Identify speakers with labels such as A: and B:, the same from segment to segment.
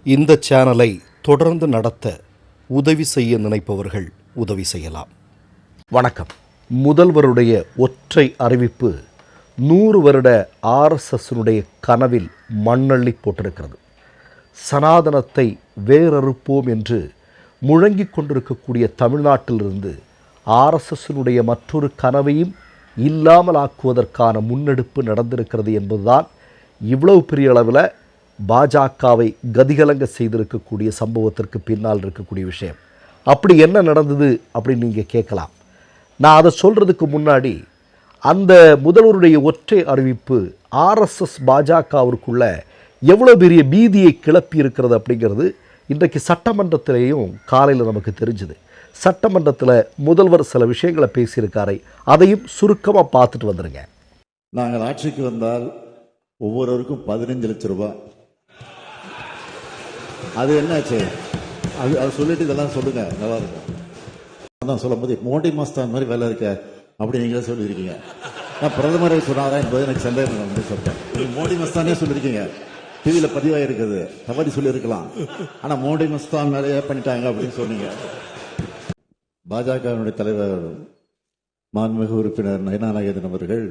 A: இந்த சேனலை தொடர்ந்து நடத்த உதவி செய்ய நினைப்பவர்கள் உதவி செய்யலாம். வணக்கம். முதல்வருடைய ஒற்றை அறிவிப்பு 100 வருட ஆர்எஸ்எஸ்னுடைய கனவில் மண்ணள்ளி போட்டிருக்கிறது. சனாதனத்தை வேரறுப்போம் என்று முழங்கிக் கொண்டிருக்கக்கூடிய தமிழ்நாட்டிலிருந்து ஆர்எஸ்எஸ்னுடைய மற்றொரு கனவையும் இல்லாமலாக்குவதற்கான முன்னெடுப்பு நடந்திருக்கிறது என்பதுதான் இவ்வளவு பெரிய அளவில் பாஜகவை கதிகலங்க செய்திருக்கக்கூடிய சம்பவத்திற்கு பின்னால் இருக்கக்கூடிய விஷயம். அப்படி என்ன நடந்தது அப்படின்னு நீங்கள் கேட்கலாம். நான் அதை சொல்கிறதுக்கு முன்னாடி அந்த முதல்வருடைய ஒற்றை அறிவிப்பு ஆர்எஸ்எஸ் பாஜகவிற்குள்ள எவ்வளோ பெரிய பீதியை கிளப்பி இருக்கிறது அப்படிங்கிறது இன்றைக்கு சட்டமன்றத்திலேயும் காலையில் நமக்கு தெரிஞ்சுது. சட்டமன்றத்தில் முதல்வர் சில விஷயங்களை பேசியிருக்காரை, அதையும் சுருக்கமாக பார்த்துட்டு வந்துடுங்க.
B: நாங்கள் ஆட்சிக்கு வந்தால் ஒவ்வொருவருக்கும் 15 லட்சம் ரூபாய். அது என்னாச்சு? அது சொல்லிட்டு இதெல்லாம் சொல்லுங்க, நல்லா இருக்கும். அதான் சொல்லும் போது மோடி மஸ்தான் மாதிரி வேலை இருக்க அப்படி நீங்களே சொல்லியிருக்கீங்க. நான் பிரதமரை சொன்னாரா என்பது எனக்கு சந்தேகம் வந்து சொல்றேன். மோடி மஸ்தானே சொல்லியிருக்கீங்க, டிவியில் பதிவாயிருக்குது. தவறி சொல்லியிருக்கலாம், ஆனா மோடி மஸ்தான் நிறைய பண்ணிட்டாங்க அப்படின்னு சொன்னீங்க. பாஜகவினுடைய தலைவர் மாண்புமிகு உறுப்பினர் நயனா நாகேந்திரன் அவர்கள்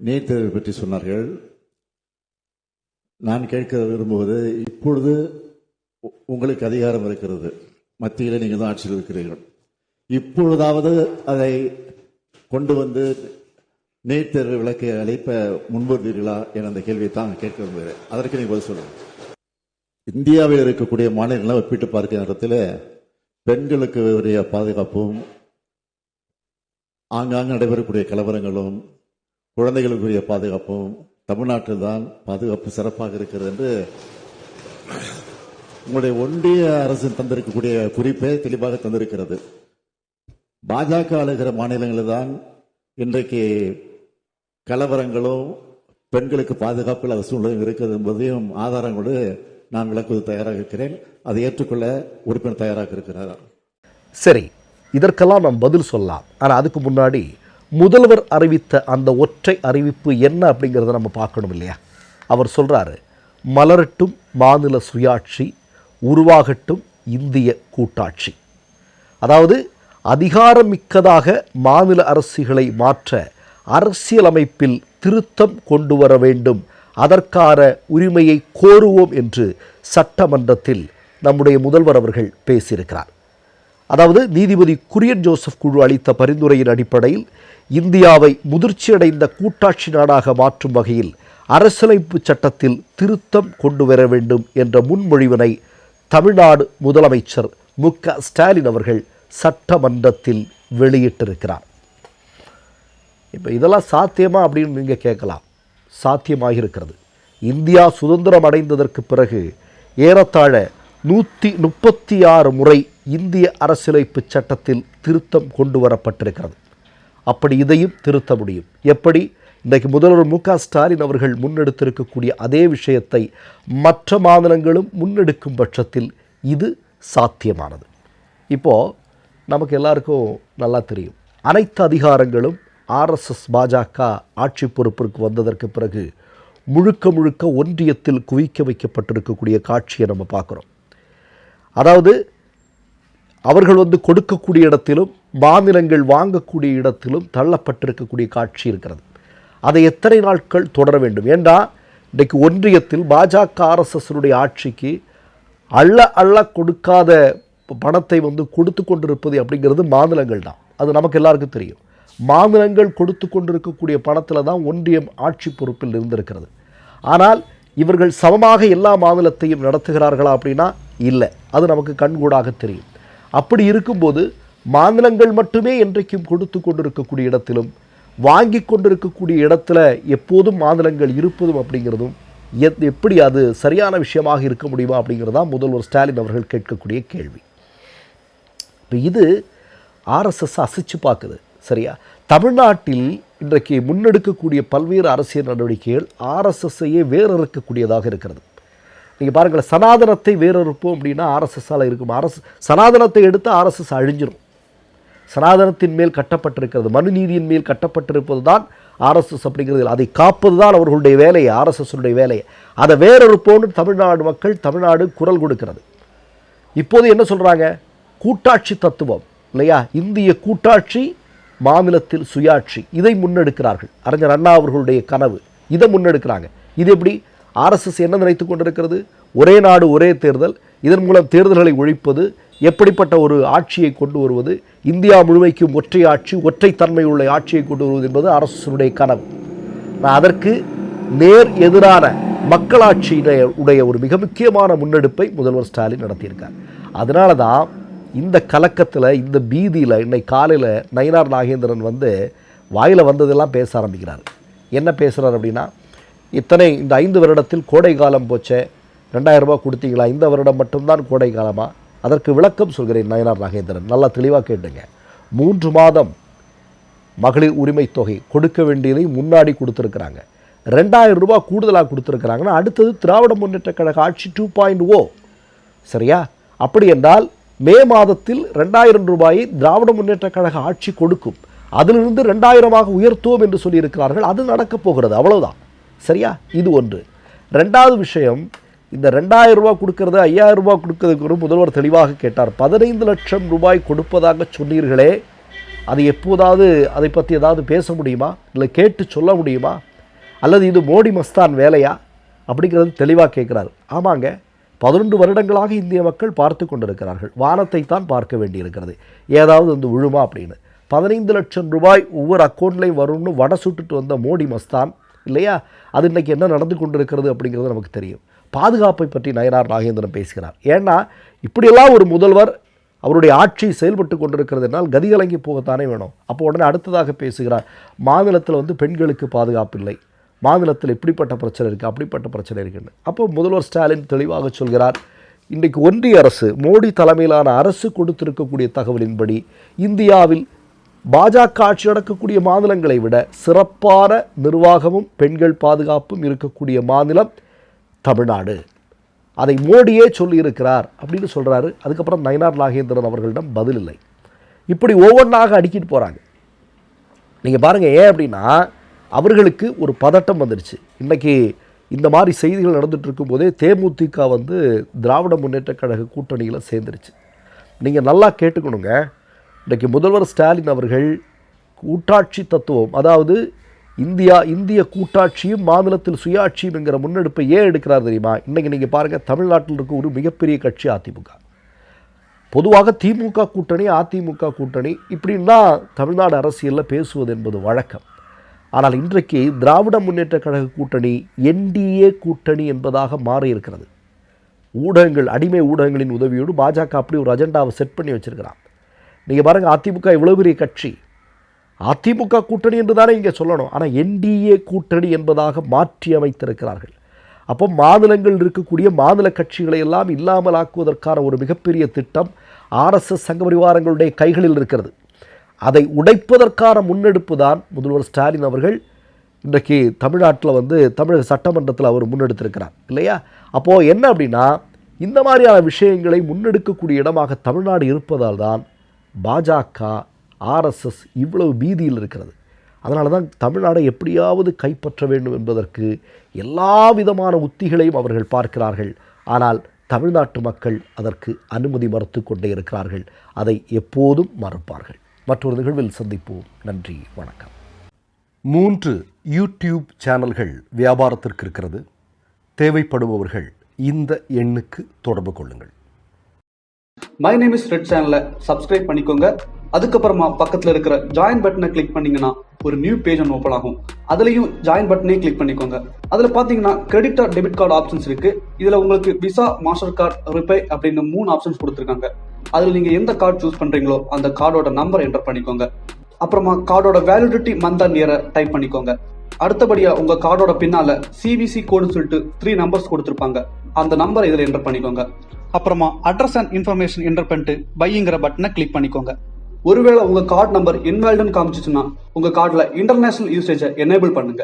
B: நீட் தேர்வு பற்றி சொன்னார்கள். நான் கேட்க விரும்புவது, இப்பொழுது உங்களுக்கு அதிகாரம் இருக்கிறது, மத்தியில் நீங்கள் தான் ஆட்சியில் இருக்கிறீர்கள். இப்பொழுதாவது அதை கொண்டு வந்து நீட் தேர்வு விளக்கை அழைப்ப முன்வருவீர்களா என அந்த கேள்வியை தான் கேட்க விரும்புகிறேன். அதற்கு நீங்கள் பதில் சொல்லுங்கள். இந்தியாவில் இருக்கக்கூடிய மாநிலங்களை ஒப்பிட்டு பார்க்கிற நேரத்தில் பெண்களுக்கு உரிய பாதுகாப்பும், ஆங்காங்கு நடைபெறக்கூடிய கலவரங்களும், குழந்தைகளுக்குரிய பாதுகாப்பும் தமிழ்நாட்டில் தான் பாதுகாப்பு சிறப்பாக இருக்கிறது என்று உங்களுடைய ஒன்றிய அரசு தந்திருக்கக்கூடிய குறிப்பை தெளிவாக தந்திருக்கிறது. பாஜக ஆளுகிற மாநிலங்களில் தான் இன்றைக்கு கலவரங்களும் பெண்களுக்கு பாதுகாப்பு இல்லாத சூழ்நிலை இருக்கிறது என்பதையும் ஆதாரங்களோடு நான் விளக்குவது தயாராக இருக்கிறேன். அதை ஏற்றுக்கொள்ள உறுப்பினர் தயாராக இருக்கிறார்.
A: சரி, இதற்கெல்லாம் நாம் பதில் சொல்லலாம். ஆனால் அதுக்கு முன்னாடி முதல்வர் அறிவித்த அந்த ஒற்றை அறிவிப்பு என்ன அப்படிங்கிறத நம்ம பார்க்கணும் இல்லையா? அவர் சொல்கிறாரு, மலரட்டும் மாநில சுயாட்சி, உருவாகட்டும் இந்திய கூட்டாட்சி. அதாவது அதிகாரமிக்கதாக மாநில அரசுகளை மாற்ற அரசியலமைப்பில் திருத்தம் கொண்டு வர வேண்டும், அதற்கான உரிமையை கோருவோம் என்று சட்டமன்றத்தில் நம்முடைய முதல்வர் அவர்கள் பேசியிருக்கிறார். அதாவது நீதிபதி குரியன் ஜோசப் குழு அளித்த பரிந்துரையின் அடிப்படையில் இந்தியாவை முதிர்ச்சியடைந்த கூட்டாட்சி நாடாக மாற்றும் வகையில் அரசியலமைப்பு சட்டத்தில் திருத்தம் கொண்டு வர வேண்டும் என்ற முன்மொழிவினை தமிழ்நாடு முதலமைச்சர் மு.க. ஸ்டாலின் அவர்கள் சட்டமன்றத்தில் வெளியிட்டிருக்கிறார். இப்போ இதெல்லாம் சாத்தியமா அப்படின்னு நீங்கள் கேட்கலாம். சாத்தியமாகியிருக்கிறது. இந்தியா சுதந்திரம் அடைந்ததற்கு பிறகு ஏறத்தாழ 136 முறை இந்திய அரசியலமைப்பு சட்டத்தில் திருத்தம் கொண்டு வரப்பட்டிருக்கிறது. அப்படி இதையும் திருத்த முடியும். எப்படி? இன்றைக்கு முதல்வர் மு.க. ஸ்டாலின் அவர்கள் முன்னெடுத்திருக்கக்கூடிய அதே விஷயத்தை மற்ற மாநிலங்களும் முன்னெடுக்கும் பட்சத்தில் இது சாத்தியமானது. இப்போது நமக்கு எல்லாருக்கும் நல்லா தெரியும், அனைத்து அதிகாரங்களும் ஆர்எஸ்எஸ் பாஜக ஆட்சி பொறுப்பிற்கு வந்ததற்கு பிறகு முழுக்க முழுக்க ஒன்றியத்தில் குவிக்க வைக்கப்பட்டிருக்கக்கூடிய காட்சியை நம்ம பார்க்குறோம். அதாவது அவர்கள் கொடுக்கக்கூடிய இடத்திலும் மாநிலங்கள் வாங்கக்கூடிய இடத்திலும் தள்ளப்பட்டிருக்கக்கூடிய காட்சி இருக்கிறது. அதை எத்தனை நாட்கள் தொடர வேண்டும்? ஏண்டா இன்றைக்கு ஒன்றியத்தில் பாஜக ஆர்எஸ்எஸ்னுடைய ஆட்சிக்கு அள்ள கொடுக்காத பணத்தை கொடுத்து கொண்டிருப்பது அப்படிங்கிறது மாநிலங்கள் தான். அது நமக்கு எல்லாருக்கும் தெரியும். மாநிலங்கள் கொடுத்து கொண்டிருக்கக்கூடிய பணத்தில் தான் ஒன்றியம் ஆட்சி பொறுப்பில் இருந்திருக்கிறது. ஆனால் இவர்கள் சமமாக எல்லா மாநிலத்தையும் நடத்துகிறார்களா அப்படின்னா இல்லை. அது நமக்கு கண்கூடாக தெரியும். அப்படி இருக்கும்போது மாநிலங்கள் மட்டுமே என்றைக்கும் கொடுத்து கொண்டிருக்கக்கூடிய இடத்திலும் வாங்கி கொண்டிருக்கக்கூடிய இடத்துல எப்போதும் மாநிலங்கள் இருப்பதும் அப்படிங்கிறதும் எப்படி அது சரியான விஷயமாக இருக்க முடியுமா அப்படிங்கிறதான் முதல்வர் ஸ்டாலின் அவர்கள் கேட்கக்கூடிய கேள்வி. இப்போ இது ஆர்எஸ்எஸ் அசைச்சு பார்க்குது. சரியா? தமிழ்நாட்டில் இன்றைக்கு முன்னெடுக்கக்கூடிய பல்வேறு அரசியல் நடவடிக்கைகள் ஆர்எஸ்எஸ்ஸையே வேறறுக்கக்கூடியதாக இருக்கிறது. நீங்கள் பாருங்கள், சனாதனத்தை வேறறுப்போம் அப்படின்னா ஆர்எஸ்எஸ்ஸால் இருக்கும். சனாதனத்தை எடுத்து ஆர்எஸ்எஸ் அழிஞ்சிடும். சனாதனத்தின் மேல் கட்டப்பட்டிருக்கிறது, மனு நீதியின் மேல் கட்டப்பட்டிருப்பது தான் ஆர்எஸ்எஸ் அப்படிங்கிறது அதை காப்பது தான் அவர்களுடைய வேலையை, ஆர்எஸ்எஸ்னுடைய வேலையை. அதை வேறொரு போன்று தமிழ்நாடு மக்கள், தமிழ்நாடு குரல் கொடுக்கிறது. இப்போது என்ன சொல்கிறாங்க? கூட்டாட்சி தத்துவம் இல்லையா, இந்திய கூட்டாட்சி, மாநிலத்தில் சுயாட்சி, இதை முன்னெடுக்கிறார்கள். அறிஞர் அண்ணா அவர்களுடைய கனவு, இதை முன்னெடுக்கிறாங்க. இது எப்படி? ஆர்எஸ்எஸ் என்ன நினைத்து கொண்டிருக்கிறது? ஒரே நாடு ஒரே தேர்தல், இதன் மூலம் தேர்தல்களை ஒழிப்பது, எப்படிப்பட்ட ஒரு ஆட்சியை கொண்டு வருவது, இந்தியா முழுமைக்கும் ஒற்றை ஆட்சி, ஒற்றை தன்மை உள்ள ஆட்சியை கொண்டு வருவது என்பது ஆர்எஸ்எஸ்னுடைய கனவு. அதற்கு நேர் எதிரான மக்களாட்சியினுடைய ஒரு மிக முக்கியமான முன்னெடுப்பை முதல்வர் ஸ்டாலின் நடத்தியிருக்கார். அதனால தான் இந்த கலக்கத்தில், இந்த பீதியில் இன்னைக்கு காலையில் நயினார் நாகேந்திரன் வாயில் வந்ததெல்லாம் பேச ஆரம்பிக்கிறார். என்ன பேசுகிறார் அப்படின்னா, இந்த 5 வருடத்தில் கோடை காலம் போச்சே, 2000 ரூபாய் கொடுத்தீங்களா, இந்த வருடம் மட்டும்தான் கோடை காலமா? அதற்கு விளக்கம் சொல்கிறேன் நயினார் நாகேந்திரன், நல்லா தெளிவாக கேட்டுங்க. 3 மாதம் மகளிர் உரிமை தொகை கொடுக்க வேண்டியதை முன்னாடி கொடுத்துருக்குறாங்க. 2000 ரூபாய் கூடுதலாக கொடுத்துருக்குறாங்கன்னா அடுத்தது திராவிட முன்னேற்ற கழக ஆட்சி 2.0. சரியா? அப்படி என்றால் மே மாதத்தில் 2000 ரூபாயை திராவிட முன்னேற்ற கழக ஆட்சி கொடுக்கும். அதிலிருந்து 2000ஆக உயர்த்துவோம் என்று சொல்லியிருக்கிறார்கள். அது நடக்கப் போகிறது, அவ்வளவுதான். சரியா? இது ஒன்று. 2வது விஷயம், இந்த 2000 ரூபாய் கொடுக்கறது, 5000 ரூபாய் கொடுக்கறதுக்கு முதல்வர் தெளிவாக கேட்டார். 15 லட்சம் ரூபாய் கொடுப்பதாக சொன்னீர்களே, அது எப்போதாவது அதை பற்றி ஏதாவது பேச முடியுமா, இல்லை கேட்டு சொல்ல முடியுமா, அல்லது இது மோடி மஸ்தான் வேலையா அப்படிங்கிறது தெளிவாக கேட்குறாரு. ஆமாங்க, 11 வருடங்களாக இந்திய மக்கள் பார்த்து கொண்டிருக்கிறார்கள். வானத்தை தான் பார்க்க வேண்டியிருக்கிறது, ஏதாவது விழுமா அப்படின்னு. 15 லட்சம் ரூபாய் ஒவ்வொரு அக்கௌண்ட்லையும் வரும்னு வடை சுட்டுட்டு வந்த மோடி மஸ்தான் இல்லையா, அது இன்றைக்கி என்ன நடந்து கொண்டிருக்கிறது அப்படிங்கிறது நமக்கு தெரியும். பாதுகாப்பை பற்றி நயினார் நாகேந்திரன் பேசுகிறார். ஏன்னா இப்படியெல்லாம் ஒரு முதல்வர் அவருடைய ஆட்சி செயல்பட்டு கொண்டிருக்கிறது என்றால் கதிகலங்கி போகத்தானே வேணும். அப்போ உடனே அடுத்ததாக பேசுகிறார், மாநிலத்தில் பெண்களுக்கு பாதுகாப்பு இல்லை, மாநிலத்தில் இப்படிப்பட்ட பிரச்சனை இருக்குது, அப்படிப்பட்ட பிரச்சனை இருக்குன்னு. அப்போ முதல்வர் ஸ்டாலின் தெளிவாக சொல்கிறார், இன்றைக்கு ஒன்றிய அரசு, மோடி தலைமையிலான அரசு கொடுத்திருக்கக்கூடிய தகவலின்படி இந்தியாவில் பாஜக ஆட்சி நடக்கக்கூடிய மாநிலங்களை விட சிறப்பான நிர்வாகமும் பெண்கள் பாதுகாப்பும் இருக்கக்கூடிய மாநிலம் தமிழ்நாடு. அதை மோடியே சொல்லியிருக்கிறார் அப்படின்னு சொல்கிறாரு. அதுக்கப்புறம் நயினார் நாகேந்திரன் அவர்களிடம் பதில் இல்லை. இப்படி ஒவ்வொன்றாக அடுக்கிட்டு போகிறாங்க. நீங்கள் பாருங்கள், ஏன் அப்படின்னா அவர்களுக்கு ஒரு பதட்டம் வந்துடுச்சு. இன்றைக்கி இந்த மாதிரி செய்திகள் நடந்துகிட்டு இருக்கும்போதே தேமுதிக திராவிட முன்னேற்ற கழக கூட்டணியில் சேர்ந்துருச்சு. நீங்கள் நல்லா கேட்டுக்கணுங்க, இன்றைக்கி முதல்வர் ஸ்டாலின் அவர்கள் கூட்டாட்சி தத்துவம், அதாவது இந்திய கூட்டாட்சியும் மாநிலத்தில் சுயாட்சியும் என்கிற முன்னெடுப்பை ஏன் எடுக்கிறார் தெரியுமா? இன்றைக்கி நீங்கள் பாருங்கள், தமிழ்நாட்டில் இருக்க ஒரு மிகப்பெரிய கட்சி அதிமுக. பொதுவாக திமுக கூட்டணி, அதிமுக கூட்டணி இப்படின்னா தமிழ்நாடு அரசியலில் பேசுவது என்பது வழக்கம். ஆனால் இன்றைக்கு திராவிட முன்னேற்ற கழக கூட்டணி என்டிஏ கூட்டணி என்பதாக மாறியிருக்கிறது. ஊடகங்கள், அடிமை ஊடகங்களின் உதவியோடு பாஜக அப்படி ஒரு அஜெண்டாவை செட் பண்ணி வச்சுருக்கிறான். நீங்கள் பாருங்கள், அதிமுக இவ்வளோ பெரிய கட்சி, அதிமுக கூட்டணி என்று தானே இங்கே சொல்லணும், ஆனால் என்டிஏ கூட்டணி என்பதாக மாற்றி அமைத்திருக்கிறார்கள். அப்போ மாநிலங்கள் இருக்கக்கூடிய மாநில கட்சிகளை எல்லாம் இல்லாமல் ஆக்குவதற்கான ஒரு மிகப்பெரிய திட்டம் ஆர்எஸ்எஸ் சங்க பரிவாரங்களுடைய கைகளில் இருக்கிறது. அதை உடைப்பதற்கான முன்னெடுப்பு தான் முதல்வர் ஸ்டாலின் அவர்கள் இன்றைக்கு தமிழ்நாட்டில் தமிழக சட்டமன்றத்தில் அவர் முன்னெடுத்திருக்கிறார் இல்லையா? அப்போது என்ன அப்படின்னா, இந்த மாதிரியான விஷயங்களை முன்னெடுக்கக்கூடிய இடமாக தமிழ்நாடு இருப்பதால் தான் பாஜக, ஆர்எஸ்எஸ் இவ்வளவு பீதியில் இருக்கிறது. அதனால தான் தமிழ்நாடை எப்படியாவது கைப்பற்ற வேண்டும் என்பதற்கு எல்லா விதமான உத்திகளையும் அவர்கள் பார்க்கிறார்கள். ஆனால் தமிழ்நாட்டு மக்கள் அதற்கு அனுமதி மறுத்து கொண்டே இருக்கிறார்கள். அதை எப்போதும் மறுப்பார்கள். மற்றொரு நிகழ்வில் சந்திப்போம். நன்றி, வணக்கம். 3 யூடியூப் சேனல்கள் வியாபாரத்திற்கு இருக்கிறது. தேவைப்படுபவர்கள் இந்த எண்ணுக்கு தொடர்பு கொள்ளுங்கள்.
C: மை நேம் இஸ் ரெட் சேனலை சப்ஸ்கிரைப் பண்ணிக்கோங்க. அதுக்கப்புறமா பக்கத்தில் இருக்கிற ஜாயின் பட்டனை கிளிக் பண்ணீங்கன்னா ஒரு நியூ பேஜ் ஒன்று ஓப்பன் ஆகும். அதுலேயும் ஜாயின் பட்டனே கிளிக் பண்ணிக்கோங்க. அதில் பார்த்தீங்கன்னா credit R debit card options இருக்கு. இதில் உங்களுக்கு விசா, மாஸ்டர் கார்டு, ரிப்பே அப்படின்னு 3 ஆப்ஷன்ஸ் கொடுத்துருக்காங்க. அதில் நீங்கள் எந்த கார்டு சூஸ் பண்ணுறீங்களோ அந்த கார்டோட நம்பர் என்டர் பண்ணிக்கோங்க. அப்புறமா கார்டோட வேலிடிட்டி மந்த் அண்ட் இயரை டைப் பண்ணிக்கோங்க. அடுத்தபடியா உங்க கார்டோட பின்னால சிவிசி கோடுன்னு சொல்லிட்டு 3 நம்பர்ஸ் கொடுத்துருப்பாங்க. அந்த நம்பரை இதில் என்டர் பண்ணிக்கோங்க. அப்புறமா அட்ரஸ் அண்ட் இன்ஃபர்மேஷன் என்டர் பண்ணிட்டு பைங்கிற பட்டனை கிளிக் பண்ணிக்கோங்க. ஒருவேளை உங்க கார்டு நம்பர் இன்வாலிட்னு காமிச்சிச்சுன்னா உங்க கார்டுல இன்டர்நேஷனல் யூசேஜை எனேபிள் பண்ணுங்க.